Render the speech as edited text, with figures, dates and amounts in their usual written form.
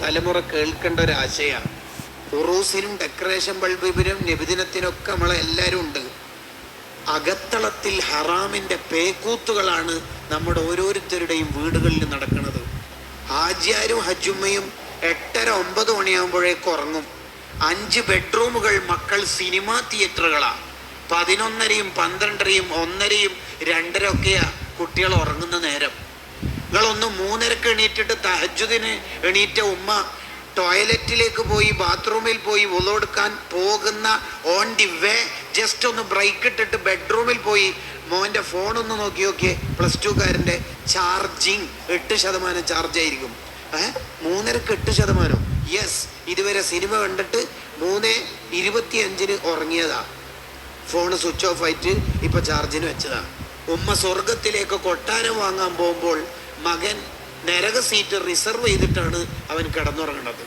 തലമുറ കേൾക്കേണ്ട ഒരു ആശയമാണ്. ഉറൂസിനും ഡെക്കറേഷൻ ബൾബിനും നബിദിനത്തിനൊക്കെ നമ്മളെല്ലാവരും ഉണ്ട്. അകത്തളത്തിൽ ഹറാമിൻ്റെ പേക്കൂത്തുകളാണ് നമ്മുടെ ഓരോരുത്തരുടെയും വീടുകളിൽ നടക്കുന്നത്. ഹാജിയാരും ഹജ്ജുമ്മയും 8:30-9 മണിയാകുമ്പോഴേക്ക് ഉറങ്ങും. 5 ബെഡ്റൂമുകൾ മക്കൾ സിനിമാ തിയേറ്ററുകളാണ്. 11:30, 12:30, 1:30, 2:30 ഒക്കെയാ കുട്ടികൾ ഉറങ്ങുന്ന നേരം. നിങ്ങളൊന്ന് 3:30 എണീറ്റിട്ട് തഹജ്ജുദിന് എണീറ്റ ഉമ്മ ടോയ്ലറ്റിലേക്ക് പോയി ബാത്റൂമിൽ പോയി വുളു എടുക്കാൻ പോകുന്ന ഓൺ ദി വേ ജസ്റ്റ് ഒന്ന് ബ്രേക്ക് ഇട്ടിട്ട് ബെഡ്റൂമിൽ പോയി മോൻ്റെ ഫോണൊന്ന് നോക്കി നോക്കിയേ. +2കാരൻ്റെ ചാർജിങ് 8% ചാർജ് ആയിരിക്കും. 3:30 8%. യെസ്, ഇതുവരെ സിനിമ കണ്ടിട്ട് 3:25 ഉറങ്ങിയതാ. ഫോണ് സ്വിച്ച് ഓഫ് ആയിട്ട് ഇപ്പൊ ചാർജിന് വെച്ചതാ. ഉമ്മ സ്വർഗത്തിലേക്ക് കൊട്ടാരം വാങ്ങാൻ പോകുമ്പോൾ മകൻ നരക സീറ്റ് റിസർവ് ചെയ്തിട്ടാണ് അവൻ കിടന്നുറങ്ങുന്നത്.